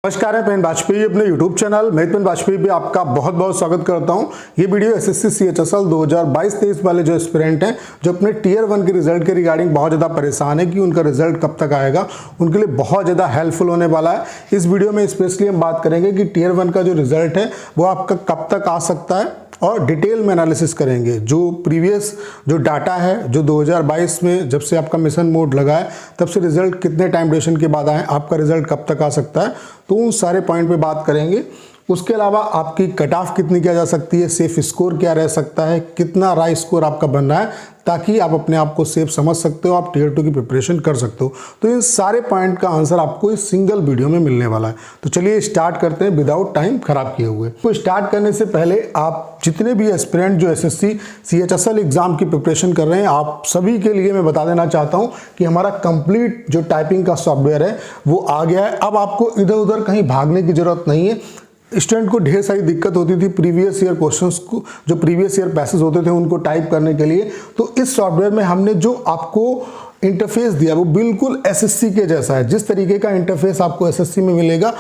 नमस्कार, मैं पेन वाजपेयी अपने YouTube चैनल मैं पेन वाजपेयी पे आपका बहुत बहुत स्वागत करता हूं। ये वीडियो एसएससी CHSL 2022-23 वाले जो एस्पिरेंट हैं जो अपने टियर 1 के रिजल्ट के रिगार्डिंग बहुत ज़्यादा परेशान है कि उनका रिजल्ट कब तक आएगा, उनके लिए बहुत ज़्यादा हेल्पफुल होने वाला है। इस वीडियो में स्पेशली हम बात करेंगे कि टियर 1 का जो रिजल्ट है वो आपका कब तक आ सकता है और डिटेल में एनालिसिस करेंगे। जो प्रीवियस जो डाटा है जो 2022 में जब से आपका मिशन मोड लगा है तब से रिजल्ट कितने टाइम ड्यूरेशन के बाद आए, आपका रिजल्ट कब तक आ सकता है, तो उन सारे पॉइंट पे बात करेंगे। उसके अलावा आपकी कट ऑफ कितनी किया जा सकती है, सेफ स्कोर क्या रह सकता है, कितना राइट स्कोर आपका बन रहा है ताकि आप अपने आप को सेफ समझ सकते हो, आप टियर 2 की प्रिपरेशन कर सकते हो। तो इन सारे पॉइंट का आंसर आपको इस सिंगल वीडियो में मिलने वाला है। तो चलिए स्टार्ट करते हैं विदाउट टाइम खराब किए हुए। तो स्टार्ट करने से पहले आप जितने भी एस्पिरेंट जो एसएससी CHSL एग्जाम की प्रिपरेशन कर रहे हैं, आप सभी के लिए मैं बता देना चाहता हूं कि हमारा कंप्लीट जो टाइपिंग का सॉफ्टवेयर है वो आ गया है। अब आपको इधर उधर कहीं भागने की जरूरत नहीं है। स्टूडेंट को ढेर सारी दिक्कत होती थी प्रीवियस ईयर क्वेश्चंस को, जो प्रीवियस ईयर पैसेज होते थे उनको टाइप करने के लिए। तो इस सॉफ्टवेयर में हमने जो आपको इंटरफेस दिया वो बिल्कुल एसएससी के जैसा है। जिस तरीके का इंटरफेस आपको एसएससी में मिलेगा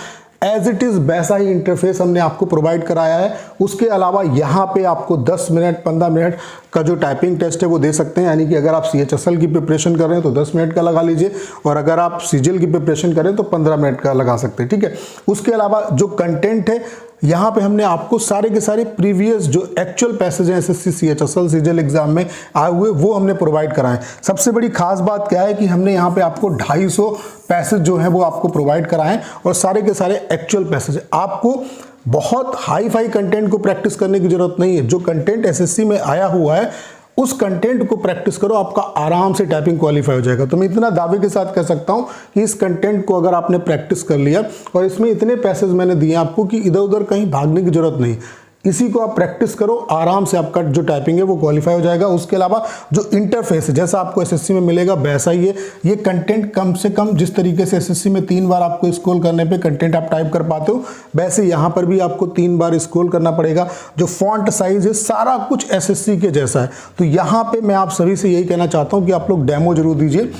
एज इट इज वैसा ही इंटरफेस हमने आपको प्रोवाइड कराया है। उसके अलावा यहाँ पे आपको 10 मिनट 15 मिनट का जो टाइपिंग टेस्ट है वो दे सकते हैं, यानी कि अगर आप CHSL की प्रिपरेशन कर रहे हैं तो 10 मिनट का लगा लीजिए और अगर आप CGL की प्रिपरेशन करें तो 15 मिनट का लगा सकते हैं, ठीक है। उसके अलावा जो कंटेंट है यहाँ पे हमने आपको सारे के सारे प्रीवियस जो एक्चुअल पैसेज हैं एसएससी CHSL CGL एग्जाम में आए हुए वो हमने प्रोवाइड कराए। सबसे बड़ी खास बात क्या है कि हमने यहाँ पे आपको 250 पैसेज जो हैं वो आपको प्रोवाइड कराए और सारे के सारे एक्चुअल पैसेज। आपको बहुत हाई फाई कंटेंट को प्रैक्टिस करने की जरूरत नहीं है। जो कंटेंट एसएससी में आया हुआ है उस कंटेंट को प्रैक्टिस करो, आपका आराम से टाइपिंग क्वालिफाई हो जाएगा। तो मैं इतना दावे के साथ कह सकता हूं कि इस कंटेंट को अगर आपने प्रैक्टिस कर लिया और इसमें इतने पैसेज मैंने दिए आपको कि इधर उधर कहीं भागने की जरूरत नहीं, इसी को आप प्रैक्टिस करो, आराम से आपका जो टाइपिंग है वो क्वालिफाई हो जाएगा। उसके अलावा जो इंटरफेस है जैसा आपको एसएससी में मिलेगा वैसा ही है। ये कंटेंट कम से कम जिस तरीके से एसएससी में 3 बार आपको स्क्रॉल करने पे कंटेंट आप टाइप कर पाते हो, वैसे यहाँ पर भी आपको 3 बार स्क्रॉल करना पड़ेगा। जो फॉन्ट साइज है सारा कुछ एसएससी के जैसा है। तो यहाँ पे मैं आप सभी से यही कहना चाहता हूँ कि आप लोग डेमो जरूर दीजिए।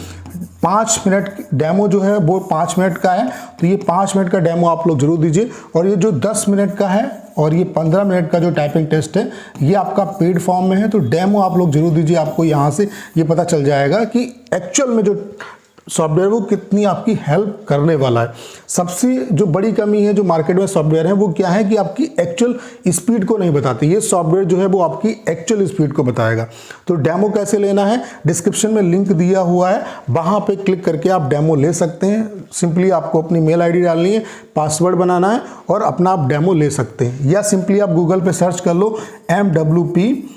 5 मिनट डेमो जो है वो 5 मिनट का है, तो ये 5 मिनट का डेमो आप लोग जरूर दीजिए। और ये जो 10 मिनट का है और ये 15 मिनट का जो टाइपिंग टेस्ट है ये आपका पेड फॉर्म में है, तो डेमो आप लोग जरूर दीजिए। आपको यहाँ से ये पता चल जाएगा कि एक्चुअल में जो सॉफ्टवेयर वो कितनी आपकी हेल्प करने वाला है। सबसे जो बड़ी कमी है जो मार्केट में सॉफ्टवेयर है वो क्या है कि आपकी एक्चुअल स्पीड को नहीं बताती। ये सॉफ्टवेयर जो है वो आपकी एक्चुअल स्पीड को बताएगा। तो डेमो कैसे लेना है, डिस्क्रिप्शन में लिंक दिया हुआ है, वहां पे क्लिक करके आप डेमो ले सकते हैं। सिंपली आपको अपनी मेल आईडी डालनी है, पासवर्ड बनाना है और अपना आप डेमो ले सकते हैं। या सिंपली आप गूगल पे सर्च कर लो mwpedu.com,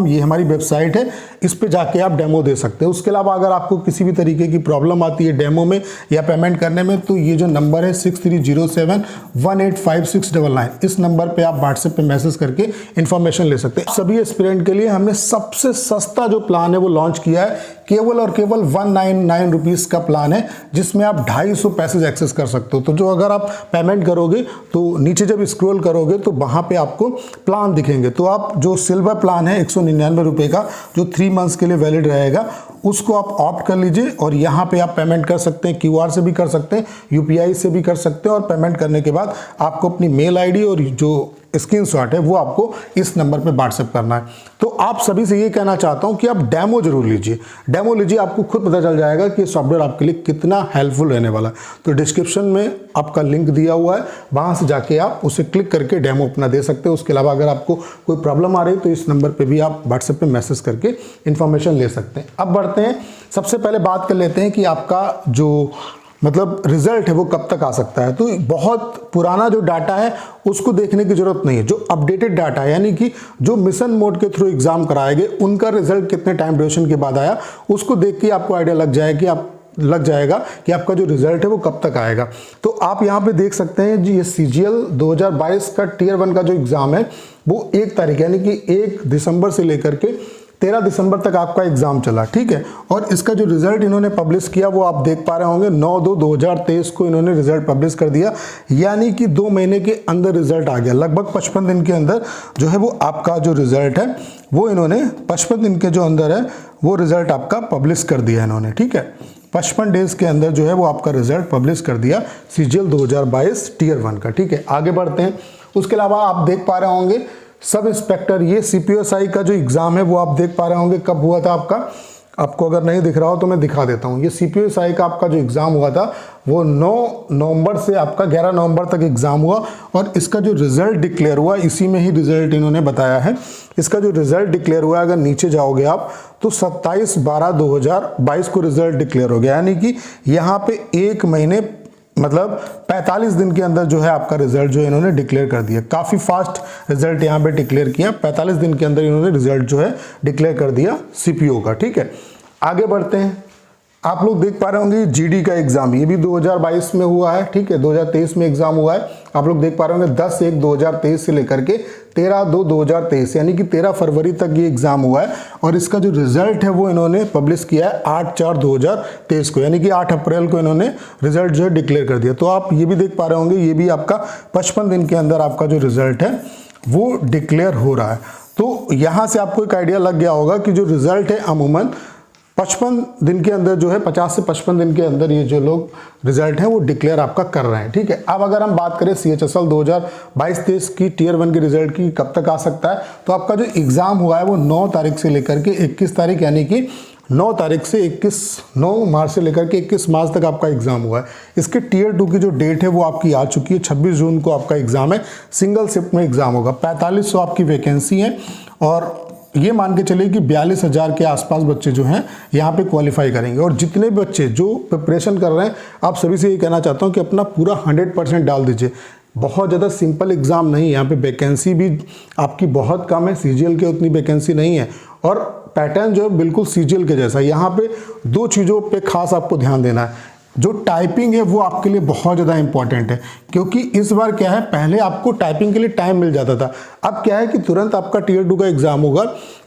ये हमारी वेबसाइट है, इस पे जाके आप डेमो दे सकते हैं। उसके अलावा अगर आपको किसी भी तरीके की प्रॉब्लम आती है डेमो में या पेमेंट करने में तो ये जो नंबर है 6307185699, इस नंबर पे आप व्हाट्सएप पे मैसेज करके इन्फॉर्मेशन ले सकते हैं। सभी एस्पिरेंट के लिए हमने सबसे सस्ता जो प्लान है वो लॉन्च किया है, केवल और केवल 199 रुपीज़ का प्लान है जिसमें आप 250 पैसेज एक्सेस कर सकते हो। तो जो अगर आप पेमेंट करोगे तो नीचे जब स्क्रॉल करोगे तो वहाँ पे आपको प्लान दिखेंगे। तो आप जो सिल्वर प्लान है 199 रुपये का जो 3 मंथ्स के लिए वैलिड रहेगा उसको आप ऑप्ट कर लीजिए और यहाँ पे आप पेमेंट कर सकते हैं। QR से भी कर सकते हैं, UPI से भी कर सकते हैं और पेमेंट करने के बाद आपको अपनी मेल आईडी और जो स्क्रीनशॉट है वो आपको इस नंबर पे व्हाट्सएप करना है। तो आप सभी से ये कहना चाहता हूँ कि आप डेमो जरूर लीजिए, डेमो लीजिए, आपको खुद पता चल जाएगा कि सॉफ्टवेयर आपके लिए कितना हेल्पफुल रहने वाला है। तो डिस्क्रिप्शन में आपका लिंक दिया हुआ है, वहाँ से जाके आप उसे क्लिक करके डेमो अपना दे सकते हो। उसके अलावा अगर आपको कोई प्रॉब्लम आ रही है तो इस नंबर पर भी आप व्हाट्सएप पर मैसेज करके इन्फॉर्मेशन ले सकते हैं। अब बढ़ते हैं, सबसे पहले बात कर लेते हैं कि आपका जो मतलब रिजल्ट है वो कब तक आ सकता है। तो बहुत पुराना जो डाटा है उसको देखने की जरूरत नहीं है। जो अपडेटेड डाटा है यानी कि जो मिशन मोड के थ्रू एग्जाम कराए गए उनका रिजल्ट कितने टाइम ड्यूरेशन के बाद आया उसको देख के आपको आइडिया लग जाएगा कि आपका जो रिजल्ट है वो कब तक आएगा। तो आप यहाँ पे देख सकते हैं जी, ये CGL 2022 का टियर 1 का जो एग्जाम है वो 1 तारीख यानी कि 1 दिसंबर से लेकर के 13 दिसंबर तक आपका एग्जाम चला, ठीक है। और इसका जो रिजल्ट इन्होंने पब्लिश किया वो आप देख पा रहे होंगे 9/2/2023 को इन्होंने रिजल्ट पब्लिश कर दिया, यानी कि 2 महीने के अंदर रिजल्ट आ गया। लगभग 55 दिन के अंदर जो है वो आपका जो रिजल्ट है वो इन्होंने 55 दिन के जो अंदर है वो रिजल्ट आपका पब्लिश कर दिया इन्होंने, ठीक है। 55 डेज के अंदर जो है वो आपका रिजल्ट पब्लिश कर दिया सीजीएल 2022 टीयर 1 का। ठीक है, आगे बढ़ते हैं। उसके अलावा आप देख पा रहे होंगे सब इंस्पेक्टर, ये सीपीएसआई का जो एग्ज़ाम है वो आप देख पा रहे होंगे कब हुआ था आपका। आपको अगर नहीं दिख रहा हो तो मैं दिखा देता हूँ। ये सीपीएसआई का आपका जो एग्ज़ाम हुआ था वो 9 नवंबर से आपका 11 नवंबर तक एग्ज़ाम हुआ और इसका जो रिज़ल्ट डिक्लेयर हुआ इसी में ही रिज़ल्ट इन्होंने बताया है। इसका जो रिज़ल्ट डिक्लेयर हुआ, अगर नीचे जाओगे आप तो 27/12/2022 को रिज़ल्ट डिक्लेयर हो गया, यानी कि यहाँ पे 1 महीने मतलब 45 दिन के अंदर जो है आपका रिजल्ट जो इन्होंने डिक्लेयर कर दिया। काफ़ी फास्ट रिजल्ट यहाँ पे डिक्लेयर किया, 45 दिन के अंदर इन्होंने रिजल्ट जो है डिक्लेयर कर दिया सीपीओ का। ठीक है, आगे बढ़ते हैं। आप लोग देख पा रहे होंगे जीडी का एग्जाम, ये भी 2022 में हुआ है। ठीक है, 2023 में एग्जाम हुआ है। आप लोग देख पा रहे होंगे 10/1/2023 से लेकर के 13/2/2023 यानी कि 13 फरवरी तक ये एग्जाम हुआ है और इसका जो रिजल्ट है वो इन्होंने पब्लिश किया है 8/4/2023 को, यानी कि 8 अप्रैल को इन्होंने रिजल्ट जो है डिक्लेयर कर दिया। तो आप ये भी देख पा रहे होंगे ये भी आपका 55 दिन के अंदर आपका जो रिजल्ट है वो डिक्लेयर हो रहा है। तो यहाँ से आपको एक आइडिया लग गया होगा कि जो रिजल्ट है अमूमन 55 दिन के अंदर जो है 50 से 55 दिन के अंदर ये जो लोग रिजल्ट है वो डिक्लेयर आपका कर रहे हैं। ठीक है, अब अगर हम बात करें CHSL 2022-23 की टीयर 1 के रिजल्ट की कब तक आ सकता है, तो आपका जो एग्जाम हुआ है वो 9 तारीख से लेकर के 21 तारीख यानी कि 9 तारीख से 9 मार्च से लेकर के 21 मार्च तक आपका एग्जाम हुआ है। इसके टीयर 2 की जो डेट है वो आपकी आ चुकी है। 26 जून को आपका एग्जाम है, सिंगल शिफ्ट में एग्जाम होगा। 4500 आपकी वैकेंसी है और ये मान के चलिए कि 42,000 के आसपास बच्चे जो हैं यहाँ पे क्वालिफाई करेंगे। और जितने भी बच्चे जो प्रिपरेशन कर रहे हैं, आप सभी से ये कहना चाहता हूँ कि अपना पूरा 100% डाल दीजिए। बहुत ज़्यादा सिंपल एग्ज़ाम नहीं है, यहाँ पे वैकेंसी भी आपकी बहुत कम है, सीजीएल के उतनी वैकेंसी नहीं है और पैटर्न जो है बिल्कुल सीजीएल के जैसा। यहाँ पे 2 चीज़ों पे खास आपको ध्यान देना है। जो टाइपिंग है वो आपके लिए बहुत ज़्यादा इंपॉर्टेंट है, क्योंकि इस बार क्या है, पहले आपको टाइपिंग के लिए टाइम मिल जाता था, अब क्या है कि तुरंत आपका टीयर 2 का एग्जाम होगा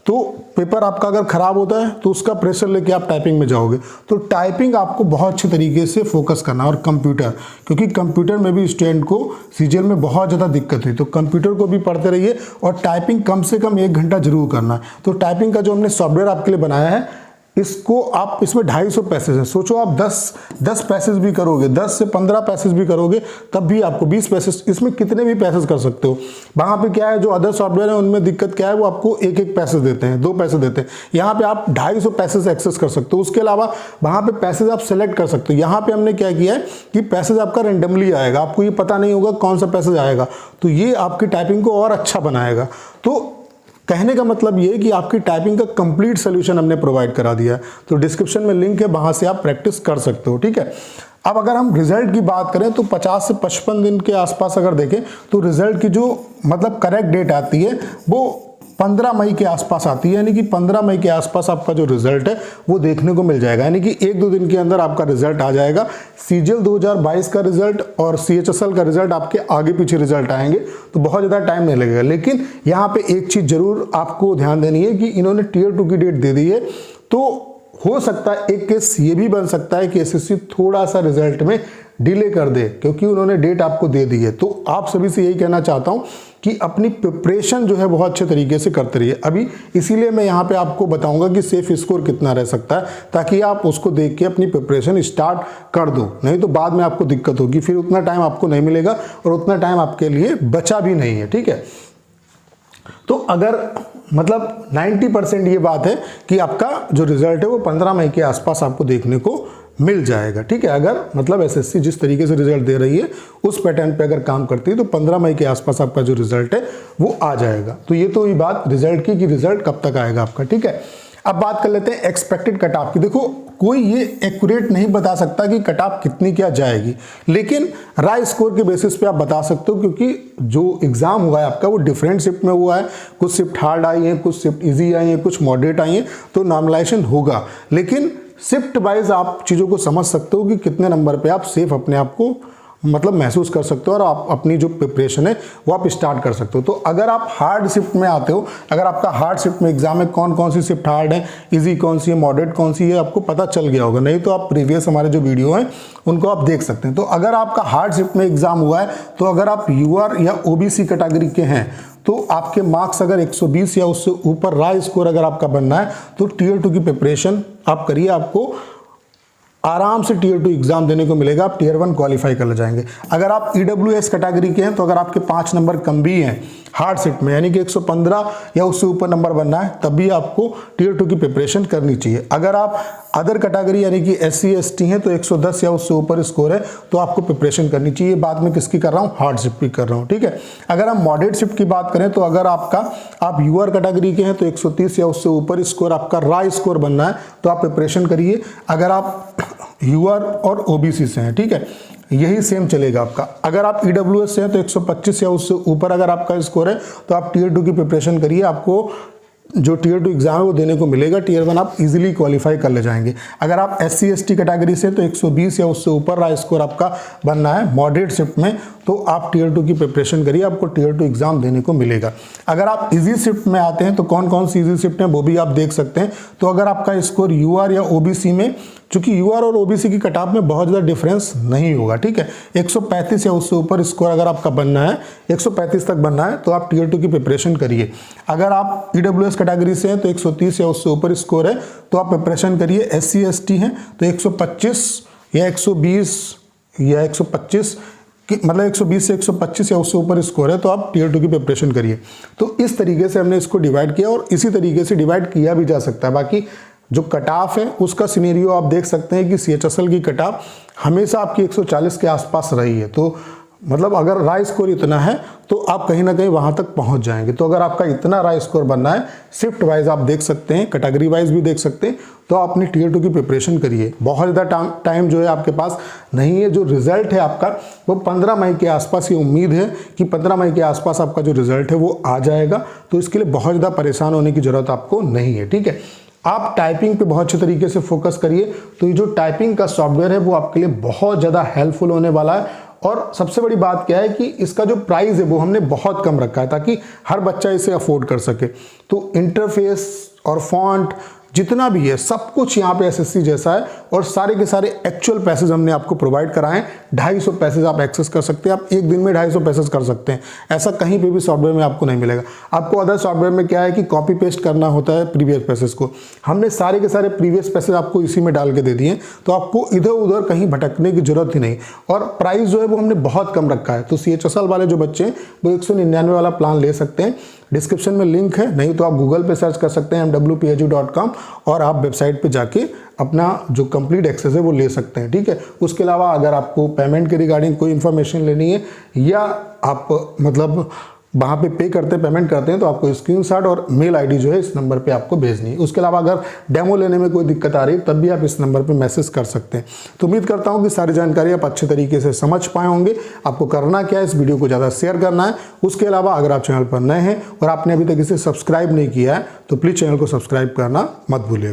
तो पेपर आपका अगर ख़राब होता है तो उसका प्रेशर लेके आप टाइपिंग में जाओगे। तो टाइपिंग आपको बहुत अच्छे तरीके से फोकस करना। और कंप्यूटर, क्योंकि कंप्यूटर में भी स्टूडेंट को सीजीएल में बहुत ज़्यादा दिक्कत हुई, तो कंप्यूटर को भी पढ़ते रहिए और टाइपिंग कम से कम 1 घंटा जरूर करना है। तो टाइपिंग का जो हमने सॉफ्टवेयर आपके लिए बनाया है, इसको आप, इसमें 250 पैसेज हैं। सोचो आप 10 पैसेज भी करोगे, 10 से 15 पैसेज भी करोगे तब भी आपको 20 पैसेज, इसमें कितने भी पैसेज कर सकते हो। वहाँ पे क्या है, जो अदर सॉफ्टवेयर है उनमें दिक्कत क्या है, वो आपको 1 पैसेज देते हैं, 2 पैसे देते हैं। यहाँ पे आप 250 पैसेज एक्सेस कर सकते हो। उसके अलावा वहाँ पे पैसेज आप सेलेक्ट कर सकते हो। यहाँ पे हमने क्या किया है कि पैसेज आपका रेंडमली आएगा, आपको ये पता नहीं होगा कौन सा पैसेज आएगा, तो ये आपकी टाइपिंग को और अच्छा बनाएगा। तो कहने का मतलब ये है कि आपकी टाइपिंग का कंप्लीट सोल्यूशन हमने प्रोवाइड करा दिया है। तो डिस्क्रिप्शन में लिंक है, वहां से आप प्रैक्टिस कर सकते हो। ठीक है, अब अगर हम रिजल्ट की बात करें तो 50 से 55 दिन के आसपास अगर देखें तो रिजल्ट की जो मतलब करेक्ट डेट आती है वो 15 मई के आसपास आती है, यानी कि 15 मई के आसपास आपका जो रिजल्ट है वो देखने को मिल जाएगा, यानी कि 1-2 दिन के अंदर आपका रिजल्ट आ जाएगा। सीजीएल 2022 का रिजल्ट और CHSL का रिजल्ट आपके आगे पीछे रिजल्ट आएंगे, तो बहुत ज़्यादा टाइम नहीं लगेगा। लेकिन यहाँ पे एक चीज़ जरूर आपको ध्यान देनी है कि इन्होंने टीयर 2 की डेट दे दी है, तो हो सकता है एक केस ये भी बन सकता है कि एसएससी थोड़ा सा रिजल्ट में डिले कर दे, क्योंकि उन्होंने डेट आपको दे दी है। तो आप सभी से यही कहना चाहता हूं कि अपनी प्रिपरेशन जो है बहुत अच्छे तरीके से करते रहिए। अभी इसीलिए मैं यहाँ पे आपको बताऊंगा कि सेफ स्कोर कितना रह सकता है, ताकि आप उसको देख के अपनी प्रिपरेशन स्टार्ट कर दो, नहीं तो बाद में आपको दिक्कत होगी, फिर उतना टाइम आपको नहीं मिलेगा और उतना टाइम आपके लिए बचा भी नहीं है। ठीक है, तो अगर मतलब 90% ये बात है कि आपका जो रिजल्ट है वो 15 मई के आसपास आपको देखने को मिल जाएगा। ठीक है, अगर मतलब एसएससी जिस तरीके से रिजल्ट दे रही है उस पैटर्न पे अगर काम करती है तो 15 मई के आसपास आपका जो रिजल्ट है वो आ जाएगा। तो ये तो ये बात रिजल्ट की कि रिजल्ट कब तक आएगा आपका। ठीक है, अब बात कर लेते हैं एक्सपेक्टेड कट ऑफ की। देखो कोई ये एक्यूरेट नहीं बता सकता कि कट ऑफ कितनी क्या जाएगी, लेकिन राय स्कोर के बेसिस पे आप बता सकते हो, क्योंकि जो एग्जाम हुआ है आपका वो डिफरेंट शिफ्ट में हुआ है। कुछ शिफ्ट हार्ड आई है, कुछ शिफ्ट इजी आई है, कुछ मॉडरेट आई है, तो नॉर्मलाइजेशन होगा। लेकिन शिफ्ट वाइज आप चीज़ों को समझ सकते हो कि कितने नंबर पे आप सेफ अपने आप को मतलब महसूस कर सकते हो और आप अपनी जो प्रिपरेशन है वो आप स्टार्ट कर सकते हो। तो अगर आप हार्ड शिफ्ट में आते हो, अगर आपका हार्ड शिफ्ट में एग्जाम है, कौन कौन सी शिफ्ट हार्ड है, इजी कौन सी है, मॉडरेट कौन सी है, आपको पता चल गया होगा। नहीं तो आप प्रीवियस हमारे जो वीडियो हैं उनको आप देख सकते हैं। तो अगर आपका हार्ड शिफ्ट में एग्जाम हुआ है, तो अगर आप यूआर या ओबीसी कैटेगरी के हैं तो आपके मार्क्स अगर 120 या उससे ऊपर राय स्कोर अगर आपका बनना है तो टीयर 2 की प्रिपरेशन आप करिए। आपको आराम से टीयर 2 एग्जाम देने को मिलेगा, आप टीयर 1 क्वालिफाई कर ले जाएंगे। अगर आप ईडब्ल्यूएस कैटेगरी के हैं तो अगर आपके 5 नंबर कम भी हैं हार्ड शिफ्ट में, यानी कि 115 या उससे ऊपर नंबर बनना है, तब भी आपको टीयर 2 की प्रिपरेशन करनी चाहिए। अगर आप अदर कैटेगरी यानी कि SC ST हैं तो 110 या उससे ऊपर स्कोर है तो आपको प्रिपरेशन करनी चाहिए। बात मैं किसकी कर रहा हूँ, हार्ड शिफ्ट की कर रहा हूँ, ठीक है। अगर हम मॉडरेट शिफ्ट की बात करें तो अगर आप यूआर कैटेगरी के हैं तो 130 या उससे ऊपर स्कोर आपका रा स्कोर बनना है तो आप प्रिपरेशन करिए। अगर आप यूआर और ओबीसी से हैं, ठीक है, यही सेम चलेगा आपका। अगर आप ईडब्ल्यूएस से हैं तो 125 या उससे ऊपर अगर आपका स्कोर है तो आप टीयर 2 की प्रिपरेशन करिए, आपको जो टीयर 2 एग्जाम है वो देने को मिलेगा, टीयर 1 आप इजीली क्वालिफाई कर ले जाएंगे। अगर आप SC ST कैटेगरी से तो 120 या उससे ऊपर रा स्कोर आपका बनना है मॉडरेट शिफ्ट में, तो आप टीयर 2 की प्रिपरेशन करिए, आपको टीयर 2 एग्जाम देने को मिलेगा। अगर आप इजी शिफ्ट में आते हैं तो कौन कौन सी इजी शिफ्ट हैं वो भी आप देख सकते हैं। तो अगर आपका स्कोर यूआर या ओबीसी में, चूंकि यूआर और ओबीसी की कट ऑफ में बहुत ज़्यादा डिफरेंस नहीं होगा, ठीक है, 135 या उससे ऊपर स्कोर अगर आपका बनना है, 135 तक बनना है तो आप टीयर 2 की प्रिपरेशन करिए। अगर आप ईडब्ल्यूएस कैटेगरी से हैं तो 130 या उससे ऊपर स्कोर है तो आप प्रिपरेशन करिए। SC ST हैं तो 125 या 120 या 125 मतलब 120 से 125 या उससे ऊपर स्कोर है तो आप टीयर 2 की प्रिपरेशन करिए। तो इस तरीके से हमने इसको डिवाइड किया और इसी तरीके से डिवाइड किया भी जा सकता है। बाकी जो कट ऑफ है उसका सिनेरियो आप देख सकते हैं कि CHSL की कट ऑफ हमेशा आपकी 140 के आसपास रही है, तो मतलब अगर रा स्कोर इतना है तो आप कहीं ना कहीं वहां तक पहुंच जाएंगे। तो अगर आपका इतना रा स्कोर बनना है, शिफ्ट वाइज आप देख सकते हैं, कैटेगरी वाइज भी देख सकते हैं, तो आप अपनी टीयर 2 की प्रिपरेशन करिए। बहुत ज़्यादा टाइम जो है आपके पास नहीं है। जो रिजल्ट है आपका वो 15 मई के आसपास, ये उम्मीद है कि 15 मई के आसपास आपका जो रिजल्ट है वो आ जाएगा, तो इसके लिए बहुत ज़्यादा परेशान होने की जरूरत आपको नहीं है, ठीक है। आप टाइपिंग पे बहुत अच्छे तरीके से फोकस करिए। तो ये जो टाइपिंग का सॉफ्टवेयर है वो आपके लिए बहुत ज़्यादा हेल्पफुल होने वाला है। और सबसे बड़ी बात क्या है कि इसका जो प्राइस है वो हमने बहुत कम रखा है ताकि हर बच्चा इसे अफोर्ड कर सके। तो इंटरफेस और फॉन्ट जितना भी है सब कुछ यहाँ पे SSC जैसा है और सारे के सारे एक्चुअल पैसेज हमने आपको प्रोवाइड कराए हैं। 250 पैसेज आप एक्सेस कर सकते हैं, आप एक दिन में 250 पैसेज कर सकते हैं। ऐसा कहीं पे भी सॉफ्टवेयर में आपको नहीं मिलेगा। आपको अदर सॉफ्टवेयर में क्या है कि कॉपी पेस्ट करना होता है प्रीवियस पैसेज को, हमने सारे के सारे प्रीवियस पैसेज आपको इसी में डाल के दे दिए, तो आपको इधर उधर कहीं भटकने की जरूरत ही नहीं। और प्राइस जो है वो हमने बहुत कम रखा है। तो CHSL वाले जो बच्चे हैं वो 199 वाला प्लान ले सकते हैं। डिस्क्रिप्शन में लिंक है, नहीं तो आप गूगल पे सर्च कर सकते हैं mwphu.com और आप वेबसाइट पे जाके अपना जो कंप्लीट एक्सेस है वो ले सकते हैं, ठीक है। उसके अलावा अगर आपको पेमेंट के रिगार्डिंग कोई इन्फॉर्मेशन लेनी है या आप मतलब वहाँ पे करते पेमेंट करते हैं तो आपको स्क्रीनशॉट और मेल आईडी जो है इस नंबर पे आपको भेजनी है। उसके अलावा अगर डेमो लेने में कोई दिक्कत आ रही है तब भी आप इस नंबर पे मैसेज कर सकते हैं। तो उम्मीद करता हूँ कि सारी जानकारी आप अच्छे तरीके से समझ पाए होंगे। आपको करना क्या है, इस वीडियो को ज़्यादा शेयर करना है। उसके अलावा अगर आप चैनल पर नए हैं और आपने अभी तक इसे सब्सक्राइब नहीं किया है तो प्लीज़ चैनल को सब्सक्राइब करना मत भूलिएगा।